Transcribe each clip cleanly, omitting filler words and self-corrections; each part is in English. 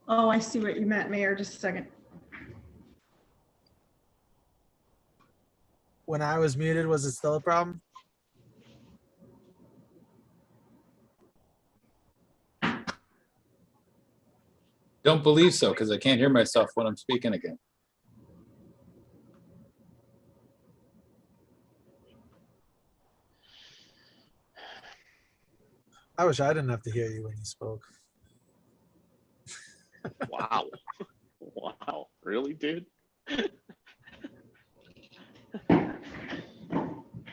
Oh, I see what you meant, Mayor. Just a second. When I was muted, was it still a problem? Don't believe so, because I can't hear myself when I'm speaking again. I wish I didn't have to hear you when you spoke. Wow. Wow. Really, dude?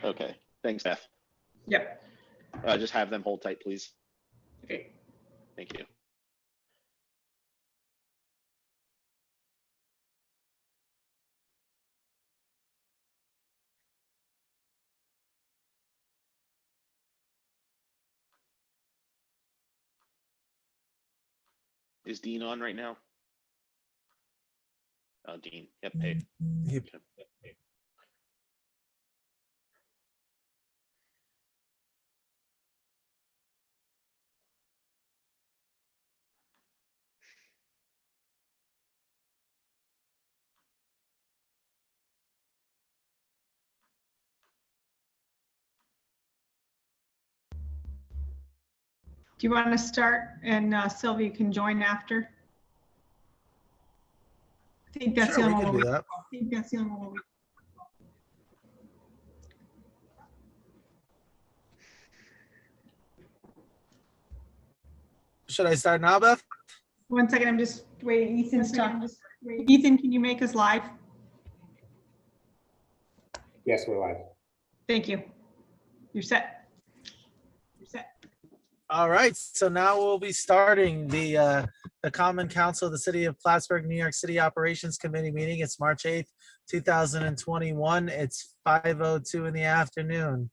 Okay. Thanks, Beth. Yep. Just have them hold tight, please. Okay. Thank you. Is Dean on right now? Dean. Yep. Hey. He- Do you want to start and Sylvia can join after? I think that's Sure, the we only can one. do that. I think that's the only one. Should I start now, Beth? One second, I'm just waiting. Ethan's talking. Ethan, can you make us live? Yes, we're live. Thank you. You're set. You're set. All right, so now we'll be starting the Common Council of the City of Plattsburgh, New York City Operations Committee meeting. It's March 8th, 2021. It's 5:02 in the afternoon.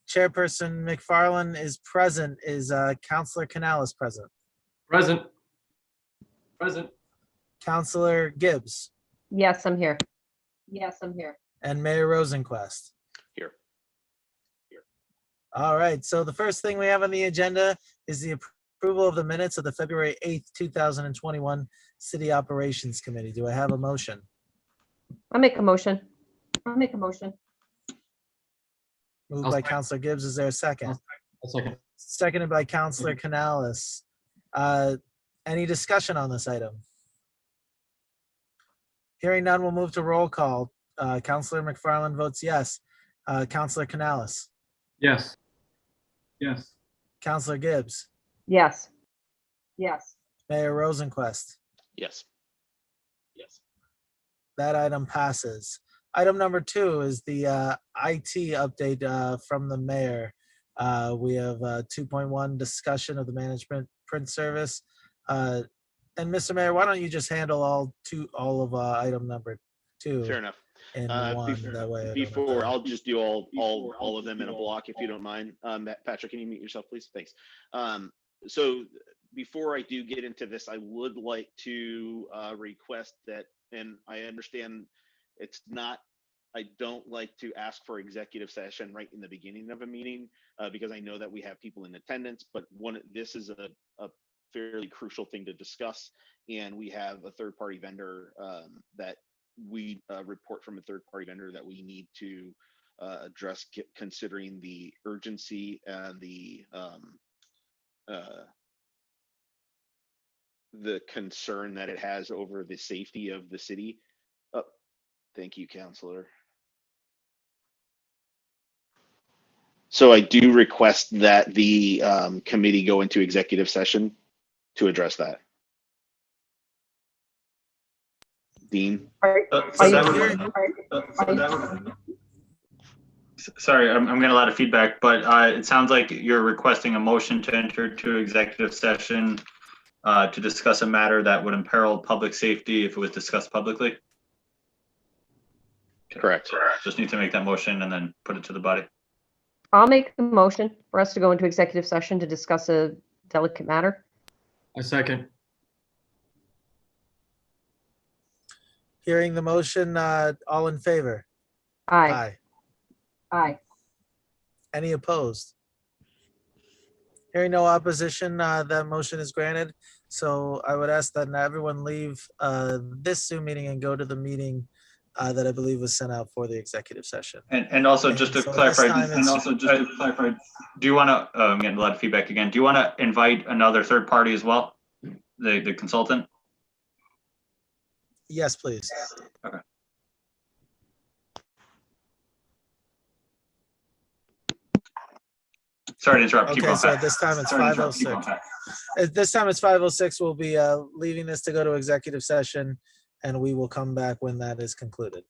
Chairperson McFarland is present. Is Councilor Canales present? Present. Present. Councilor Gibbs Yes, I'm here. Yes, I'm here. and Mayor Rosenquist. Here. All right, so the first thing we have on the agenda is the approval of the minutes of the February 8th, 2021 City Operations Committee. Do I have a motion? I'll make a motion. I'll make a motion. Moved I'll by second. Councilor Gibbs. Is there a second? A second. Seconded by Councilor Canales. Any discussion on this item? Hearing none, we'll move to roll call. Councilor McFarland votes yes. Councilor Canales, Yes. Yes. Councilor Gibbs, Yes. Yes. Mayor Rosenquist. Yes. Yes. That item passes. Item number 2 is the IT update from the mayor. We have 2.1 discussion of the management print service. And Mr. Mayor, why don't you just handle all of item number 2 Fair enough. in one? That way I don't have Before, to- I'll just do all of them in a block if you don't mind. Patrick, can you mute yourself, please? Thanks. So before I do get into this, I would like to request that, and I understand it's not, I don't like to ask for executive session right in the beginning of a meeting because I know that we have people in attendance, but this is a fairly crucial thing to discuss. And we have a third-party vendor that we report from a third-party vendor that we need to address, considering the urgency and the concern that it has over the safety of the city. Oh, thank you, Counselor. So I do request that the committee go into executive session to address that. Dean? Sorry, I'm getting a lot of feedback, but it sounds like you're requesting a motion to enter to executive session to discuss a matter that would imperil public safety if it was discussed publicly. Correct. Just need to make that motion and then put it to the body. I'll make the motion for us to go into executive session to discuss a delicate matter. A second. Hearing the motion, all in favor? Aye. Aye. Any opposed? Hearing no opposition, that motion is granted. So I would ask that everyone leave this Zoom meeting and go to the meeting that I believe was sent out for the executive session. And also just to And so at this clarify, time, do you want to, I'm getting a lot of feedback again. Do you want to invite another third party as well? The consultant? Yes, please. Okay. Sorry to interrupt. Keep Okay, going, so Pat. at this time it's Sorry to interrupt. Keep 5:06. going, Pat. At this time it's 5:06. We'll be leaving this to go to executive session, and we will come back when that is concluded.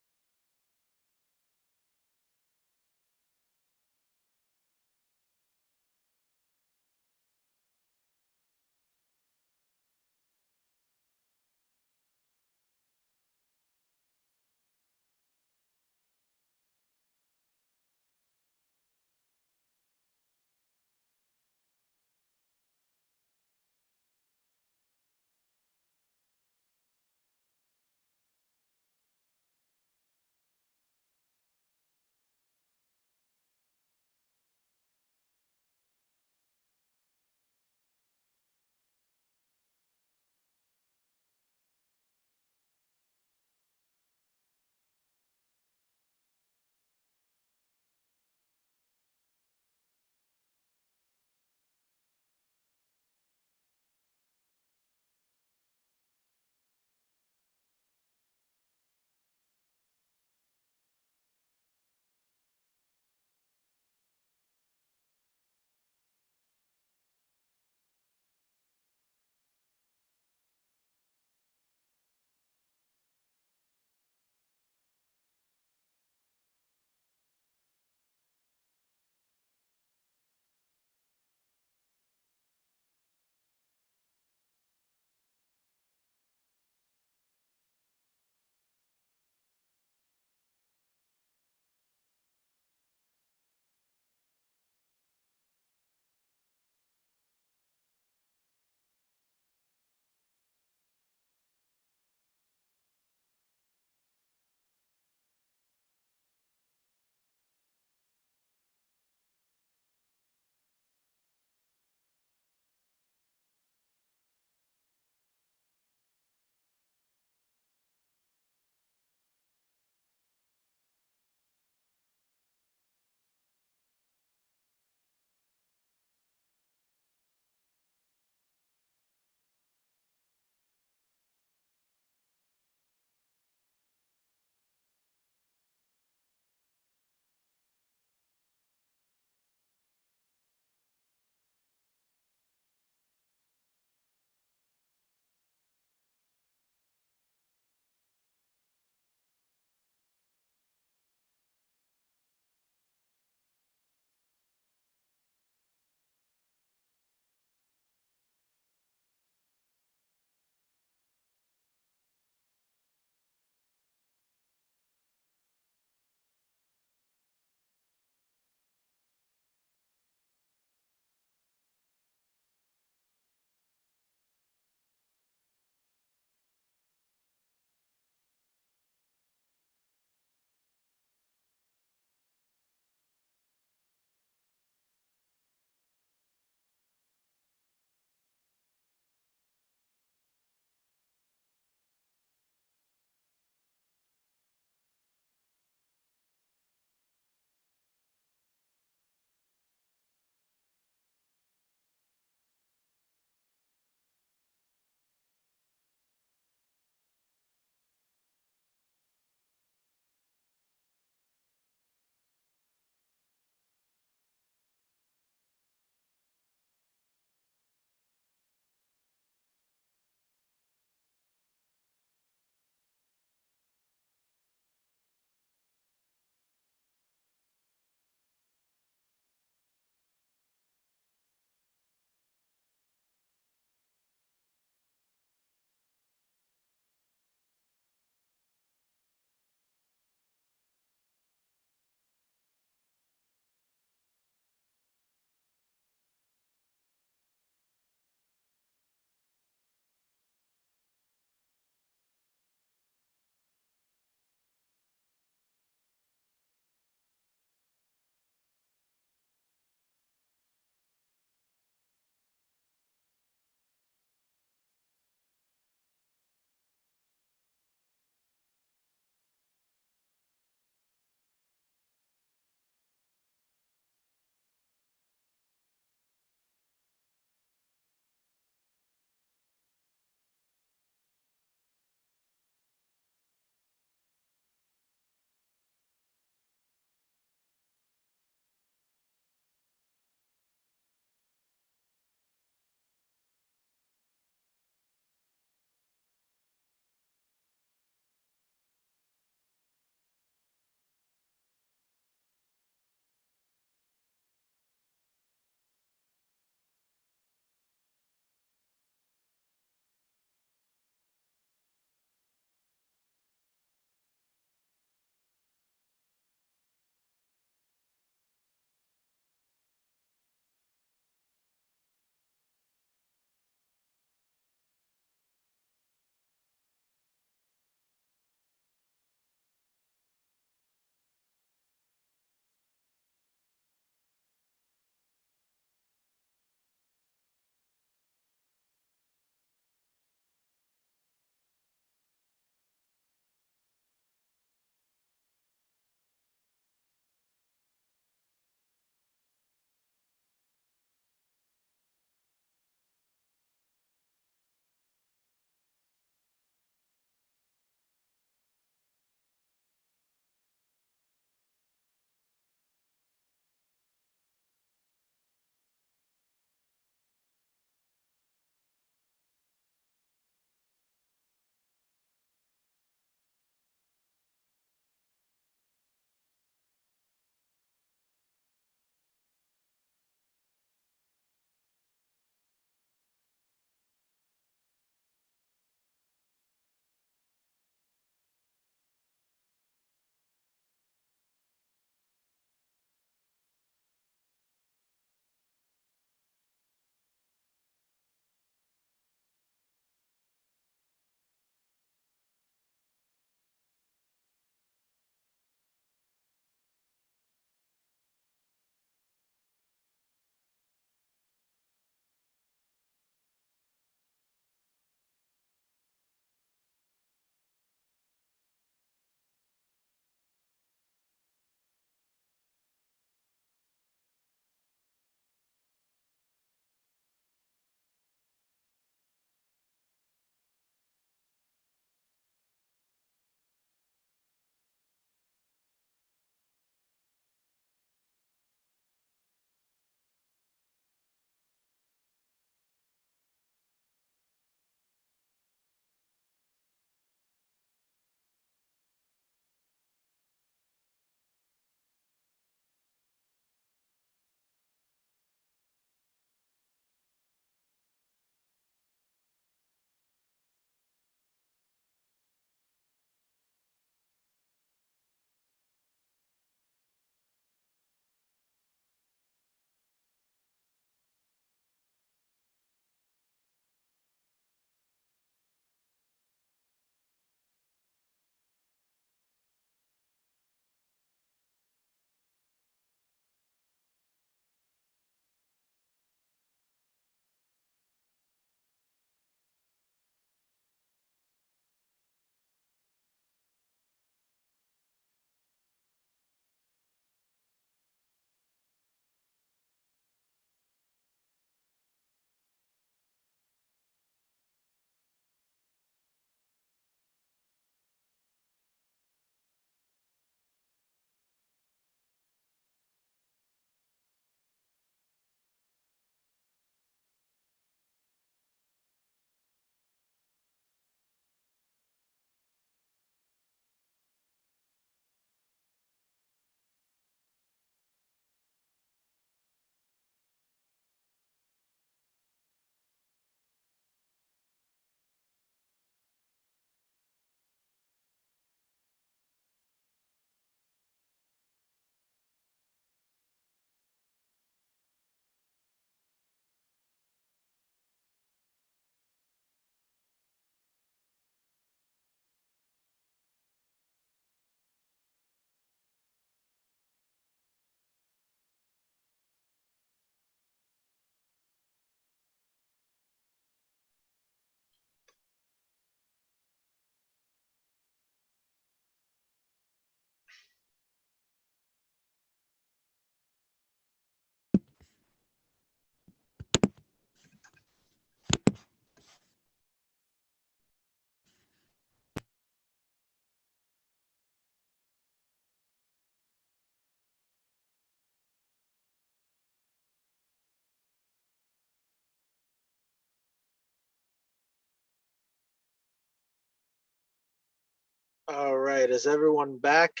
All right, is everyone back?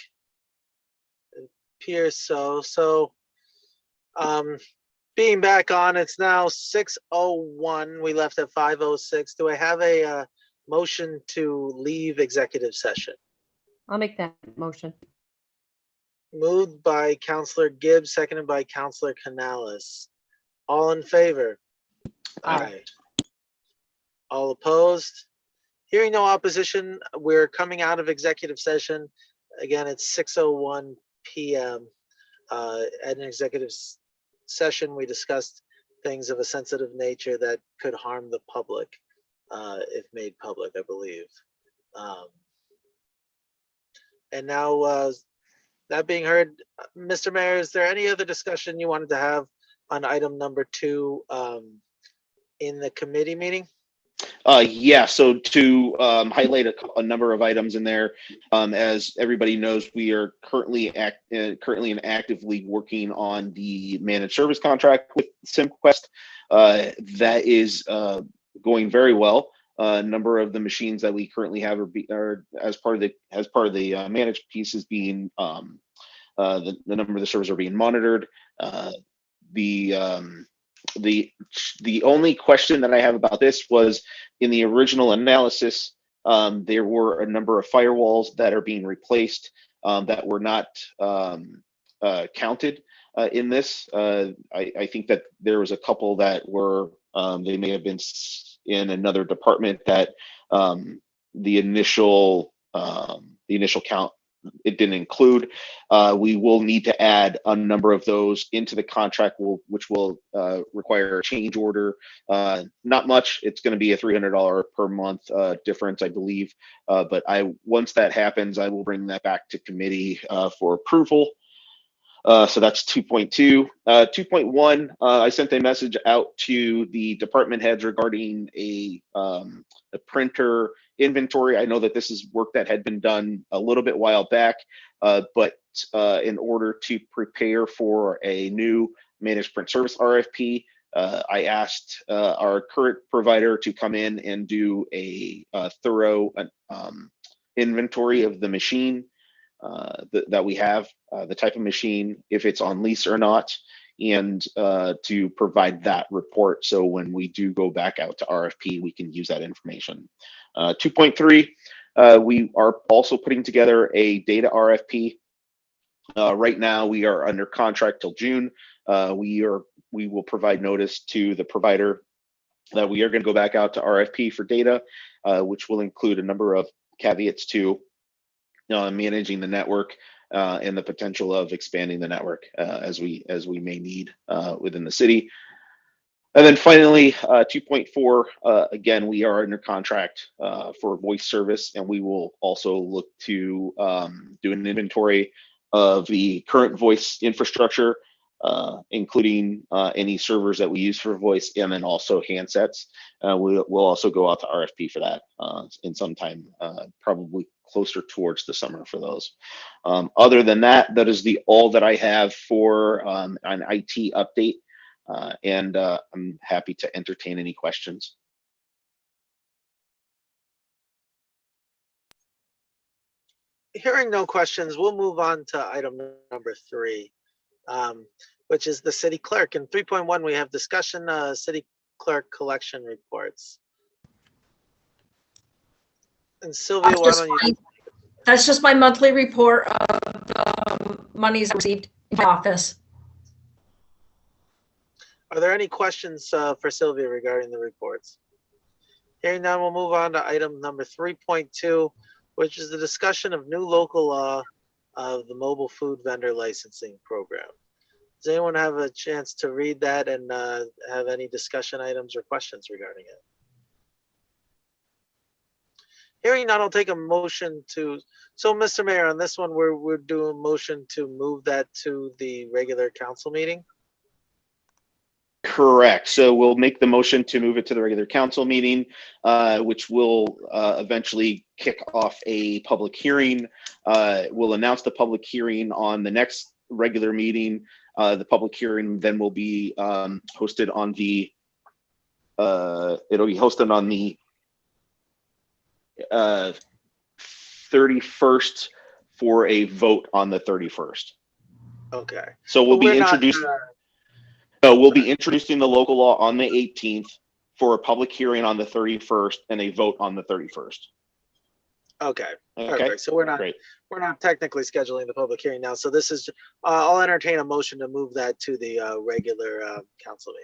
It appears so. So, being back on, it's now 6:01. We left at 5:06. Do I have a motion to leave executive session? I'll make that motion. Moved by Counselor Gibbs, seconded by Counselor Canales. All in favor? Aye. All opposed? Hearing no opposition, we're coming out of executive session. Again, it's 6:01 p.m. At an executive session, we discussed things of a sensitive nature that could harm the public if made public, I believe. And now, that being heard, Mr. Mayor, is there any other discussion you wanted to have on item number 2 in the committee meeting? Yeah, so to highlight a number of items in there, as everybody knows, we are currently and actively working on the managed service contract with SimQuest. That is going very well. A number of the machines that we currently have are as part of the managed piece is being the number of the servers are being monitored. The only question that I have about this was in the original analysis, there were a number of firewalls that are being replaced that were not counted in this. I think that there was a couple that were they may have been in another department that the initial count it didn't include. We will need to add a number of those into the contract, which will require a change order. Not much. It's going to be a $300 per month difference, I believe. But once that happens, I will bring that back to committee for approval. So that's 2.2. 2.1, I sent a message out to the department heads regarding a printer inventory. I know that this is work that had been done a little bit while back, but in order to prepare for a new managed print service RFP, I asked our current provider to come in and do a thorough inventory of the machine that we have, the type of machine, if it's on lease or not, and to provide that report. So when we do go back out to RFP, we can use that information. 2.3, we are also putting together a data RFP. Right now, we are under contract till June. We will provide notice to the provider that we are going to go back out to RFP for data, which will include a number of caveats to managing the network and the potential of expanding the network as we may need within the city. And then finally, 2.4, again, we are under contract for voice service, and we will also look to do an inventory of the current voice infrastructure, including any servers that we use for voice, and then also handsets. We'll also go out to RFP for that in some time, probably closer towards the summer for those. Other than that, that is all that I have for an IT update. And I'm happy to entertain any questions. Hearing no questions, we'll move on to item number 3, which is the city clerk. In 3.1, we have discussion city clerk collection reports. And Sylvia, why don't you? That's just my monthly report of the monies I received in my office. Are there any questions for Sylvia regarding the reports? Hearing none, we'll move on to item number 3.2, which is the discussion of new local law of the mobile food vendor licensing program. Does anyone have a chance to read that and have any discussion items or questions regarding it? Hearing none, I'll take a motion to, so Mr. Mayor, on this one, we're doing a motion to move that to the regular council meeting? Correct. So we'll make the motion to move it to the regular council meeting, which will eventually kick off a public hearing. We'll announce the public hearing on the next regular meeting. The public hearing then will be hosted on the, it'll be hosted on the 31st for a vote on the 31st. Okay. So we'll But be we're not, introducing. No, we'll be introducing the local law on the 18th for a public hearing on the 31st and a vote on the 31st. Okay. Okay. Perfect. So we're Great. not technically scheduling the public hearing now. So this is, I'll entertain a motion to move that to the regular council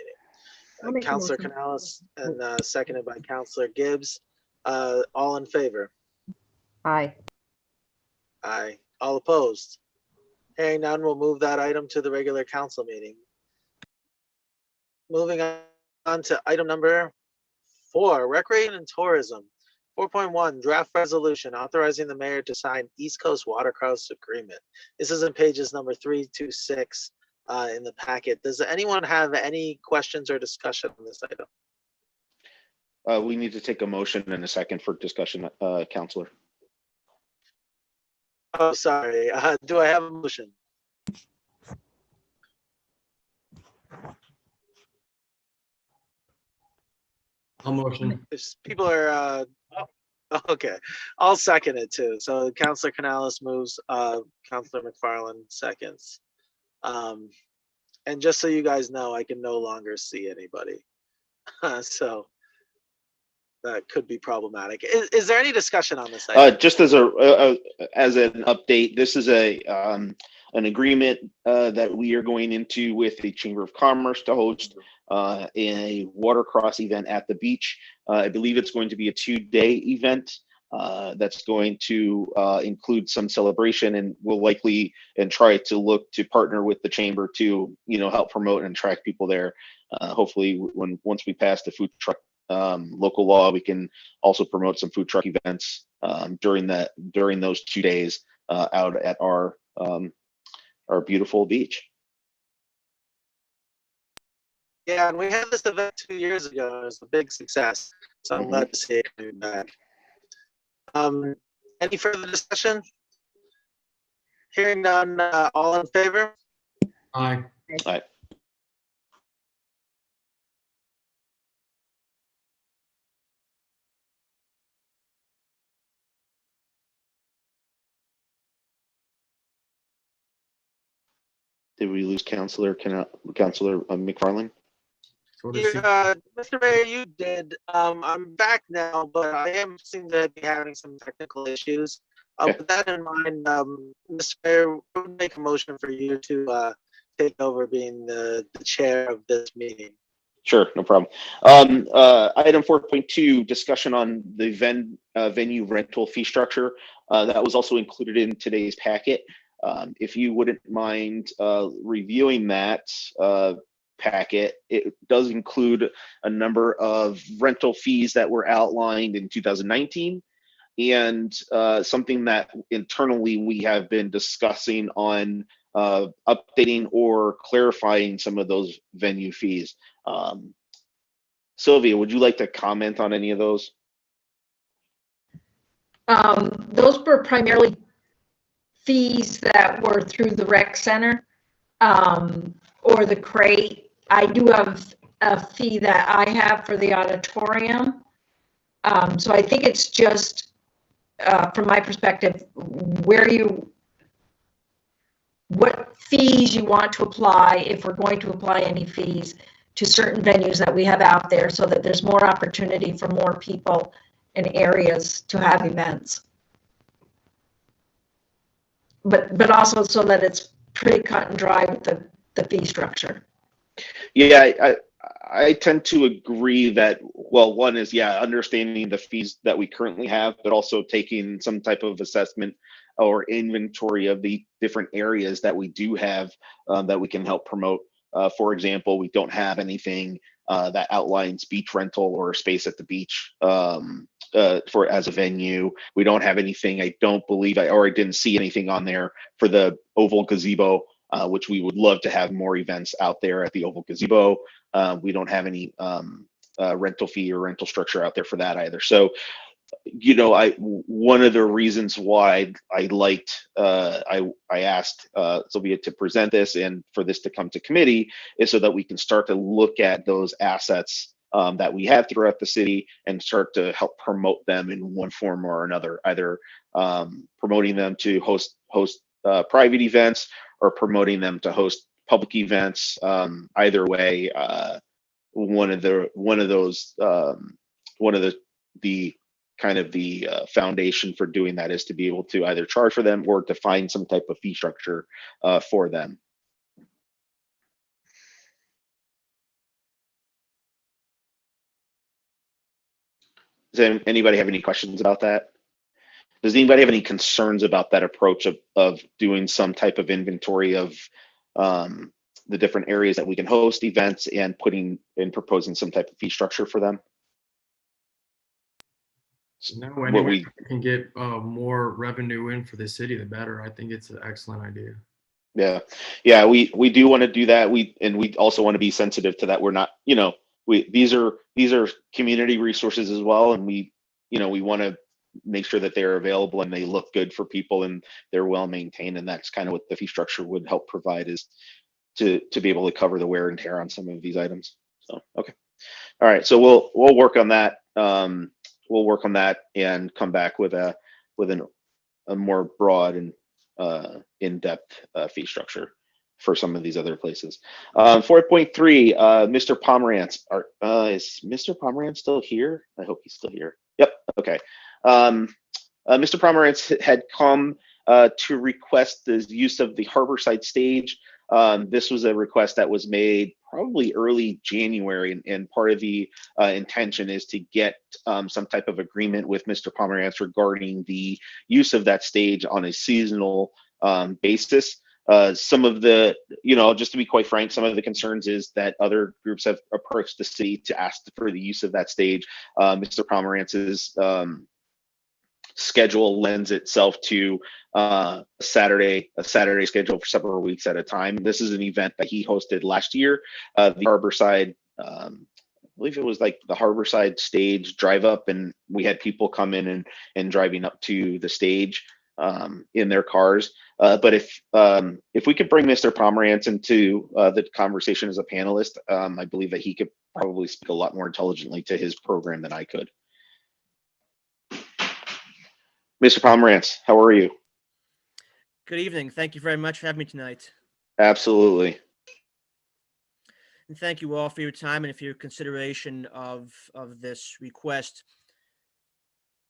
I'll meeting. make the Councilor motion. Canales and seconded by Councilor Gibbs. All in favor? Aye. Aye. All opposed? Hearing none, we'll move that item to the regular council meeting. Moving on to item number 4, Recreation and Tourism. 4.1, Draft Resolution authorizing the mayor to sign East Coast Watercress Agreement. This is in pages number 3 to 6 in the packet. Does anyone have any questions or discussion on this item? We need to take a motion and a second for discussion, Counselor. Oh, sorry. Do I have a motion? I'll motion. If people are, okay, I'll second it too. So Councilor Canales moves, Councilor McFarland seconds. And just so you guys know, I can no longer see anybody. So that could be problematic. Is there any discussion on this item? Just as an update, this is an agreement that we are going into with the Chamber of Commerce to host a watercross event at the beach. I believe it's going to be a 2-day event that's going to include some celebration, and we'll likely try to look to partner with the chamber to help promote and attract people there. Hopefully, once we pass the food truck local law, we can also promote some food truck events during those 2 days out at our beautiful beach. Yeah, and we had this event 2 years ago. It was a big success. So I'm glad to see it coming back. Any further discussion? Hearing none, all in favor? Aye. Did we lose Counselor McFarland? Sort of see- Mr. Mayor, you did. I'm back now, but I am seem to be having some technical issues. Okay. With that in mind, Mr. Mayor, I would make a motion for you to take over being the chair of this meeting. Sure, no problem. Item 4.2, discussion on the venue rental fee structure. That was also included in today's packet. If you wouldn't mind reviewing that packet, it does include a number of rental fees that were outlined in 2019 and something that internally we have been discussing on updating or clarifying some of those venue fees. Sylvia, would you like to comment on any of those? Those were primarily fees that were through the rec center or the crate. I do have a fee that I have for the auditorium. So I think it's just, from my perspective, what fees you want to apply, if we're going to apply any fees to certain venues that we have out there, so that there's more opportunity for more people and areas to have events. But also so that it's pretty cut and dry with the fee structure. Yeah, I tend to agree that, well, one is, understanding the fees that we currently have, but also taking some type of assessment or inventory of the different areas that we do have that we can help promote. For example, we don't have anything that outlines beach rental or space at the beach for as a venue. We don't have anything, I don't believe, I didn't see anything on there for the Oval Gazebo, which we would love to have more events out there at the Oval Gazebo. We don't have any rental fee or rental structure out there for that either. So, one of the reasons why I liked, I asked Sylvia to present this and for this to come to committee is so that we can start to look at those assets that we have throughout the city and start to help promote them in one form or another, either promoting them to host private events or promoting them to host public events. Either way, one of the kind of the foundation for doing that is to be able to either charge for them or to find some type of fee structure for them. Does anybody have any questions about that? Does anybody have any concerns about that approach of doing some type of inventory of the different areas that we can host events and proposing some type of fee structure for them? No, What any way we we can get more revenue in for the city, the better. I think it's an excellent idea. Yeah, we do want to do that. We also want to be sensitive to that. We're not, these are community resources as well, and we want to make sure that they're available and they look good for people and they're well maintained. And that's kind of what the fee structure would help provide, is to be able to cover the wear and tear on some of these items. So, okay. All right. So we'll work on that. We'll work on that and come back with a more broad and in-depth fee structure for some of these other places. 4.3, Mr. Pomerantz. Is Mr. Pomerantz still here? I hope he's still here. Yep. Okay. Mr. Pomerantz had come to request the use of the Harborside stage. This was a request that was made probably early January, and part of the intention is to get some type of agreement with Mr. Pomerantz regarding the use of that stage on a seasonal basis. Some of the, just to be quite frank, some of the concerns is that other groups have approached the city to ask for the use of that stage. Mr. Pomerantz's schedule lends itself to a Saturday schedule for several weeks at a time. This is an event that he hosted last year, the Harborside, I believe it was like the Harborside stage drive up, and we had people come in and driving up to the stage in their cars. But if we could bring Mr. Pomerantz into the conversation as a panelist, I believe that he could probably speak a lot more intelligently to his program than I could. Mr. Pomerantz, how are you? Good evening. Thank you very much for having me tonight. Absolutely. And thank you all for your time and for your consideration of this request.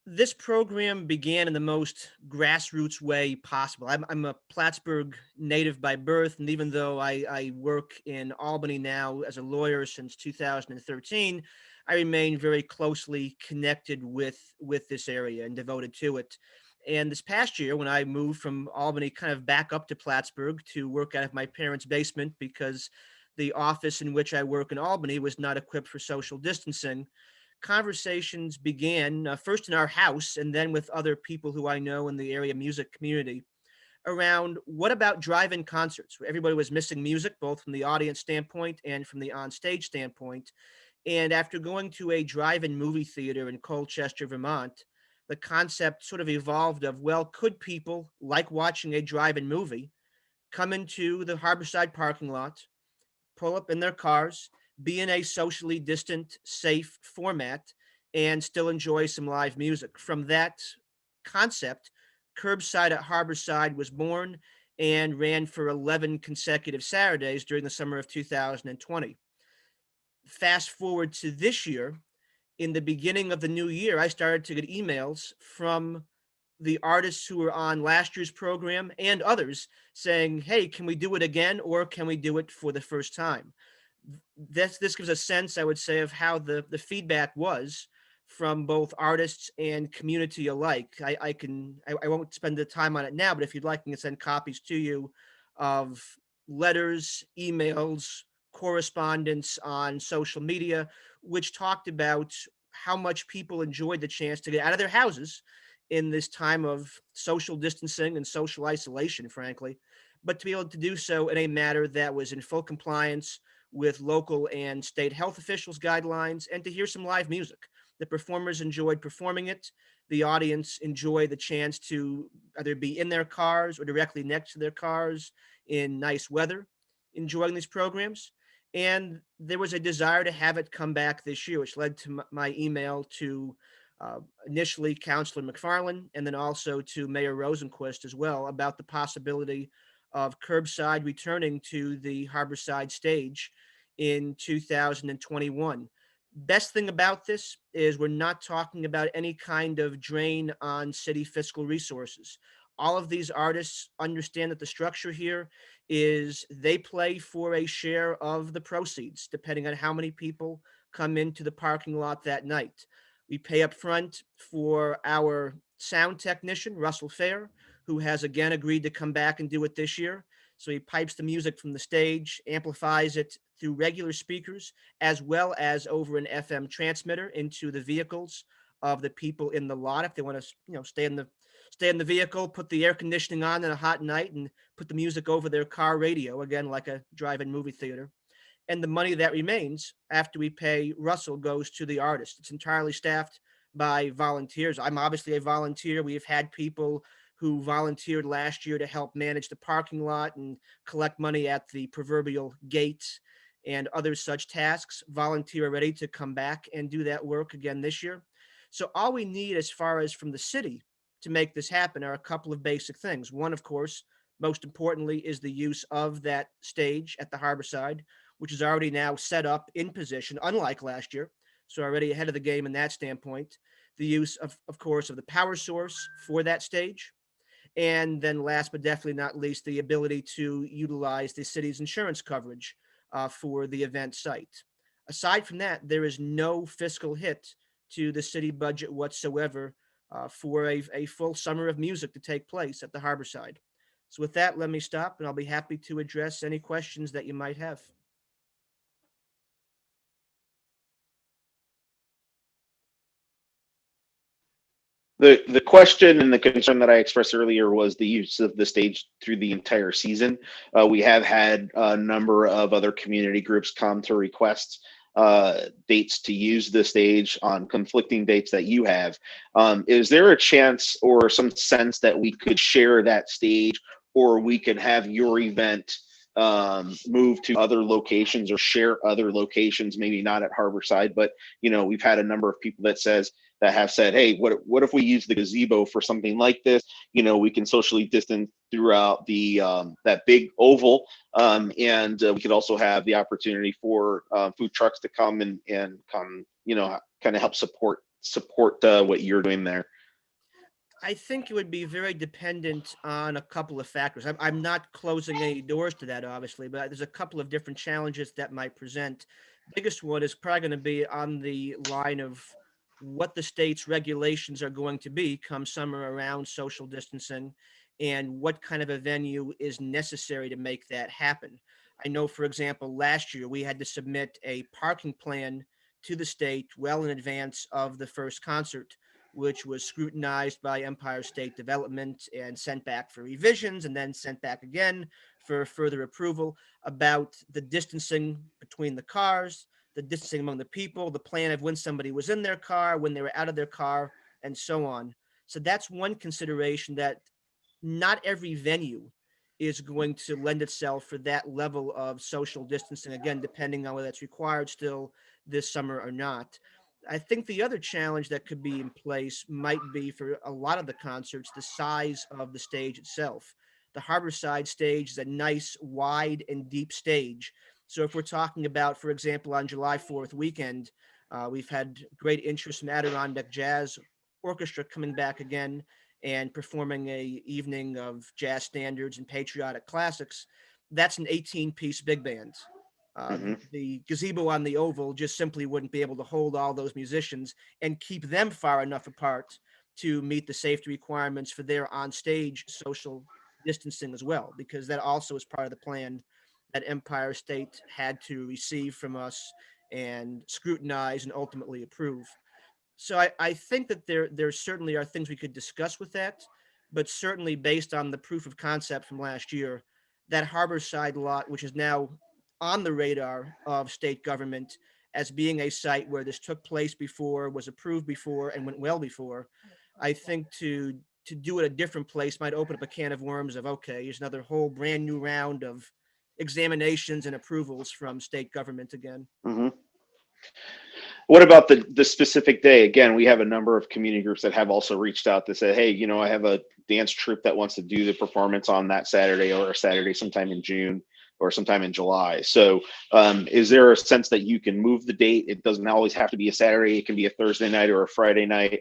This program began in the most grassroots way possible. I'm a Plattsburgh native by birth, and even though I work in Albany now as a lawyer since 2013, I remain very closely connected with this area and devoted to it. And this past year, when I moved from Albany kind of back up to Plattsburgh to work out of my parents' basement because the office in which I work in Albany was not equipped for social distancing, conversations began first in our house and then with other people who I know in the area music community around what about drive-in concerts, where everybody was missing music, both from the audience standpoint and from the on-stage standpoint. And after going to a drive-in movie theater in Colchester, Vermont, the concept sort of evolved of, well, could people, like watching a drive-in movie, come into the Harborside parking lot, pull up in their cars, be in a socially distant, safe format, and still enjoy some live music? From that concept, Curbside at Harborside was born and ran for 11 consecutive Saturdays during the summer of 2020. Fast forward to this year, in the beginning of the new year, I started to get emails from the artists who were on last year's program and others saying, hey, can we do it again, or can we do it for the first time? This gives a sense, I would say, of how the feedback was from both artists and community alike. I won't spend the time on it now, but if you'd like, I can send copies to you of letters, emails, correspondence on social media, which talked about how much people enjoyed the chance to get out of their houses in this time of social distancing and social isolation, frankly, but to be able to do so in a manner that was in full compliance with local and state health officials' guidelines, and to hear some live music. The performers enjoyed performing it. The audience enjoyed the chance to either be in their cars or directly next to their cars in nice weather, enjoying these programs. And there was a desire to have it come back this year, which led to my email to initially Councilor McFarland and then also to Mayor Rosenquist as well about the possibility of curbside returning to the Harborside stage in 2021. Best thing about this is we're not talking about any kind of drain on city fiscal resources. All of these artists understand that the structure here is they play for a share of the proceeds, depending on how many people come into the parking lot that night. We pay up front for our sound technician, Russell Fair, who has again agreed to come back and do it this year. So he pipes the music from the stage, amplifies it through regular speakers, as well as over an FM transmitter into the vehicles of the people in the lot. If they want to, stay in the vehicle, put the air conditioning on a hot night, and put the music over their car radio, again, like a drive-in movie theater. And the money that remains after we pay Russell goes to the artist. It's entirely staffed by volunteers. I'm obviously a volunteer. We've had people who volunteered last year to help manage the parking lot and collect money at the proverbial gate and other such tasks, volunteer ready to come back and do that work again this year. So all we need as far as from the city to make this happen are a couple of basic things. One, of course, most importantly, is the use of that stage at the Harborside, which is already now set up in position, unlike last year. So already ahead of the game in that standpoint. The use of course, of the power source for that stage. And then last but definitely not least, the ability to utilize the city's insurance coverage for the event site. Aside from that, there is no fiscal hit to the city budget whatsoever for a full summer of music to take place at the Harborside. So with that, let me stop and I'll be happy to address any questions that you might have. The question and the concern that I expressed earlier was the use of the stage through the entire season. We have had a number of other community groups come to request dates to use the stage on conflicting dates that you have. Is there a chance or some sense that we could share that stage, or we could have your event move to other locations or share other locations, maybe not at Harborside, but we've had a number of people that have said, hey, what if we use the gazebo for something like this? We can socially distance throughout the that big oval, and we could also have the opportunity for food trucks to come and come, kind of help support what you're doing there. I think it would be very dependent on a couple of factors. I'm not closing any doors to that, obviously, but there's a couple of different challenges that might present. Biggest one is probably going to be on the line of what the state's regulations are going to be come summer around social distancing and what kind of a venue is necessary to make that happen. I know, for example, last year we had to submit a parking plan to the state well in advance of the first concert, which was scrutinized by Empire State Development and sent back for revisions and then sent back again for further approval about the distancing between the cars, the distancing among the people, the plan of when somebody was in their car, when they were out of their car, and so on. So that's one consideration, that not every venue is going to lend itself for that level of social distancing, again, depending on whether that's required still this summer or not. I think the other challenge that could be in place might be for a lot of the concerts, the size of the stage itself. The Harborside stage is a nice, wide, and deep stage. So if we're talking about, for example, on July 4th weekend, we've had great interest from Adirondack Jazz Orchestra coming back again and performing a evening of jazz standards and patriotic classics. That's an 18-piece big band. The gazebo on the oval just simply wouldn't be able to hold all those musicians and keep them far enough apart to meet the safety requirements for their on-stage social distancing as well, because that also is part of the plan that Empire State had to receive from us and scrutinize and ultimately approve. So I think that there certainly are things we could discuss with that, but certainly based on the proof of concept from last year, that Harborside lot, which is now on the radar of state government as being a site where this took place before, was approved before, and went well before, I think to do it a different place might open up a can of worms of, okay, here's another whole brand new round of examinations and approvals from state government again. Mm-hmm. What about the specific day? Again, we have a number of community groups that have also reached out to say, hey, you know, I have a dance troupe that wants to do the performance on that Saturday or a Saturday sometime in June or sometime in July. So is there a sense that you can move the date? It doesn't always have to be a Saturday. It can be a Thursday night or a Friday night.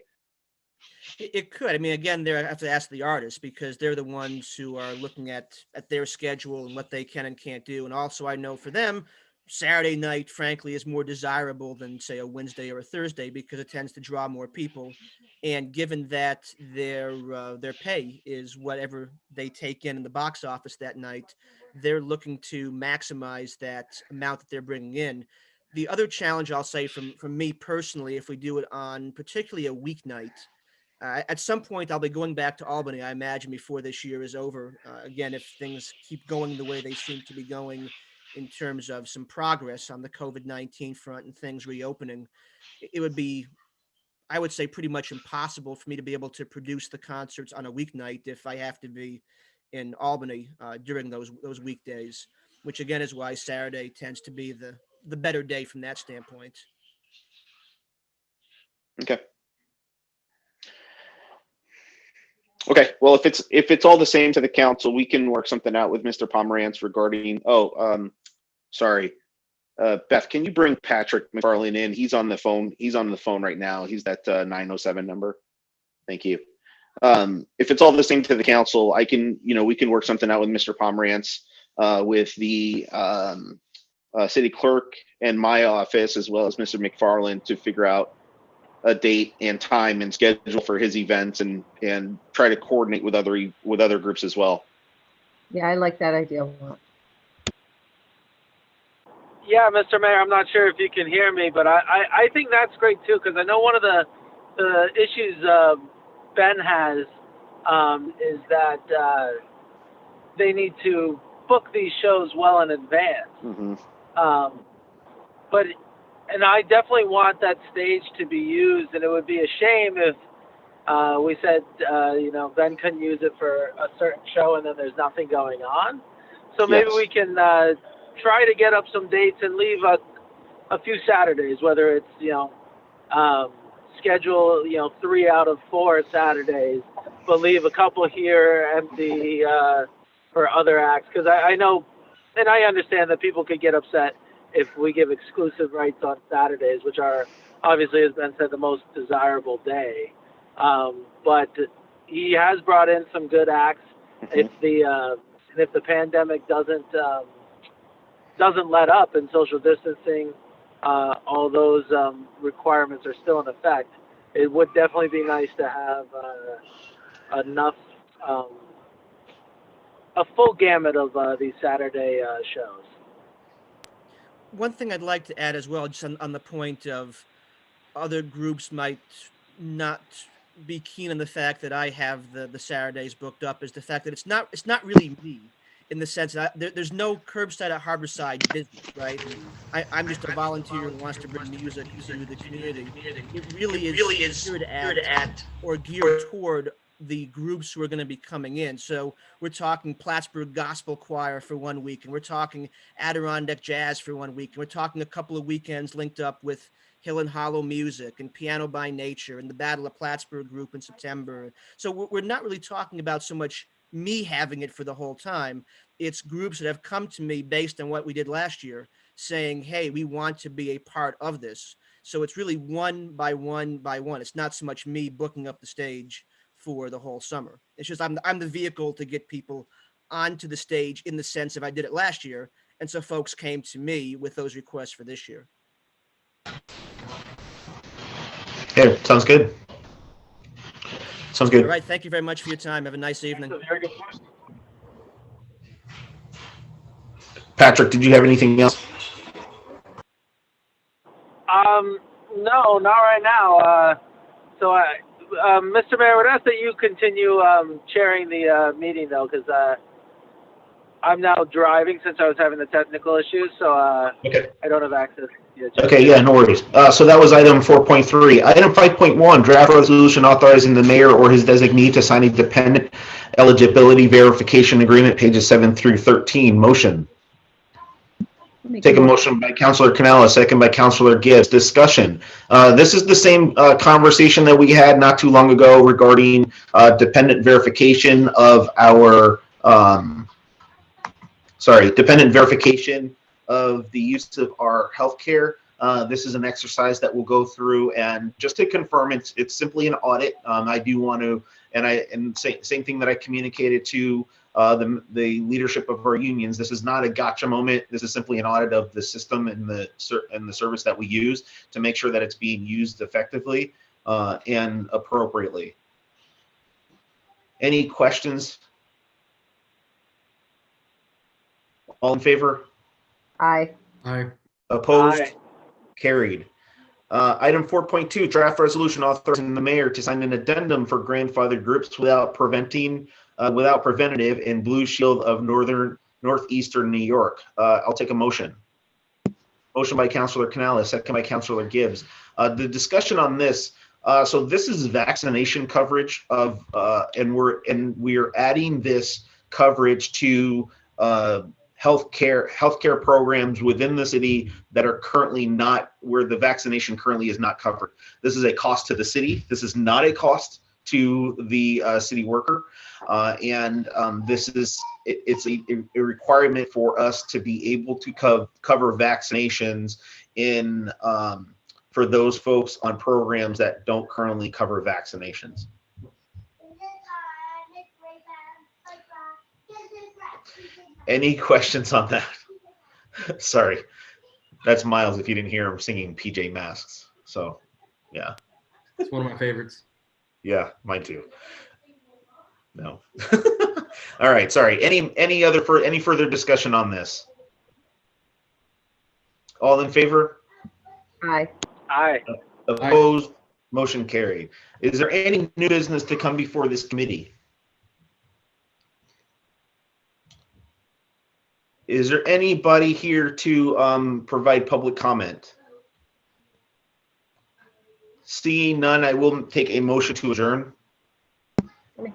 It could. I mean, again, I have to ask the artists because they're the ones who are looking at their schedule and what they can and can't do. And also, I know for them, Saturday night, frankly, is more desirable than, say, a Wednesday or a Thursday because it tends to draw more people. And given that their pay is whatever they take in the box office that night, they're looking to maximize that amount that they're bringing in. The other challenge I'll say from me personally, if we do it on particularly a weeknight, at some point, I'll be going back to Albany, I imagine, before this year is over. Again, if things keep going the way they seem to be going in terms of some progress on the COVID-19 front and things reopening, it would be, I would say, pretty much impossible for me to be able to produce the concerts on a weeknight if I have to be in Albany during those weekdays, which again is why Saturday tends to be the better day from that standpoint. Okay. Okay, well, if it's all the same to the council, we can work something out with Mr. Pomerantz regarding. Sorry, Beth, can you bring Patrick McFarlane in? He's on the phone. He's on the phone right now. He's that 907 number. Thank you. If it's all the same to the council, we can work something out with Mr. Pomerantz, with the city clerk and my office, as well as Mr. McFarlane, to figure out a date and time and schedule for his events and try to coordinate with other groups as well. Yeah, I like that idea a lot. Yeah, Mr. Mayor, I'm not sure if you can hear me, but I think that's great too, because I know one of the issues Ben has is that they need to book these shows well in advance. Mm-hmm. And I definitely want that stage to be used, and it would be a shame if we said, Ben couldn't use it for a certain show and then there's nothing going on. So maybe we can try to get up some dates and leave a few Saturdays, whether it's, schedule, 3 out of 4 Saturdays, but leave a couple here empty for other acts. Because I know, and I understand that people could get upset if we give exclusive rights on Saturdays, which are obviously, as Ben said, the most desirable day. But he has brought in some good acts. Mm-hmm. If the pandemic doesn't let up and social distancing, all those requirements are still in effect, it would definitely be nice to have enough, a full gamut of these Saturday shows. One thing I'd like to add as well, just on the point of other groups might not be keen on the fact that I have the Saturdays booked up, is the fact that it's not really me, in the sense that there's no curbside at Harborside business, right? I'm just a volunteer who wants to bring music to the community. It really is geared at or geared toward the groups who are going to be coming in. So we're talking Plattsburgh Gospel Choir for 1 week, and we're talking Adirondack Jazz for 1 week, and we're talking a couple of weekends linked up with Hill and Hollow Music and Piano by Nature and the Battle of Plattsburgh group in September. So we're not really talking about so much me having it for the whole time. It's groups that have come to me based on what we did last year, saying, hey, we want to be a part of this. So it's really one by one by one. It's not so much me booking up the stage for the whole summer. It's just I'm the vehicle to get people onto the stage, in the sense of I did it last year, and so folks came to me with those requests for this year. Yeah, sounds good. Sounds good. All right, thank you very much for your time. Have a nice evening. Patrick, did you have anything else? No, not right now. Mr. Mayor, I would ask that you continue chairing the meeting, though, because I'm now driving since I was having the technical issues, so okay. I don't have access. Okay, yeah, no worries. So that was item 4.3. Item 5.1, draft resolution authorizing the mayor or his designee to sign a dependent eligibility verification agreement, pages 7 through 13. Motion. Take a motion by Councilor Canales, second by Councilor Gibbs. Discussion. This is the same conversation that we had not too long ago regarding dependent verification of our, dependent verification of the use of our healthcare. This is an exercise that we'll go through, and just to confirm, it's simply an audit. I do want to, and same thing that I communicated to the leadership of our unions. This is not a gotcha moment. This is simply an audit of the system and the service that we use to make sure that it's being used effectively and appropriately. Any questions? All in favor? Aye. Aye. Opposed? Aye. Carried. Item 4.2, draft resolution authorizing the mayor to sign an addendum for grandfathered groups without preventative in Blue Shield of northeastern New York. I'll take a motion. Motion by Councilor Canales, second by Councilor Gibbs. The discussion on this. So this is vaccination coverage of, and we're adding this coverage to healthcare programs within the city that are currently not, where the vaccination currently is not covered. This is a cost to the city. This is not a cost to the city worker. This is, it's a requirement for us to be able to cover vaccinations in, for those folks on programs that don't currently cover vaccinations. Any questions on that? Sorry, that's Miles. If you didn't hear him singing PJ Masks. So, yeah. It's one of my favorites. Yeah, mine too. No. All right. Sorry. Any further discussion on this? All in favor? Aye. Aye. Opposed? Motion carried. Is there any new business to come before this committee? Is there anybody here to provide public comment? Seeing none, I will take a motion to adjourn.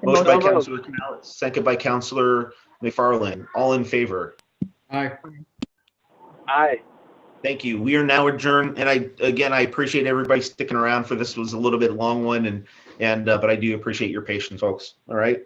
Motion by Councilor Canales, second by Councilor McFarland. All in favor? Aye. Aye. Thank you. We are now adjourned. And I appreciate everybody sticking around for this. Was a little bit long one, but I do appreciate your patience, folks. All right.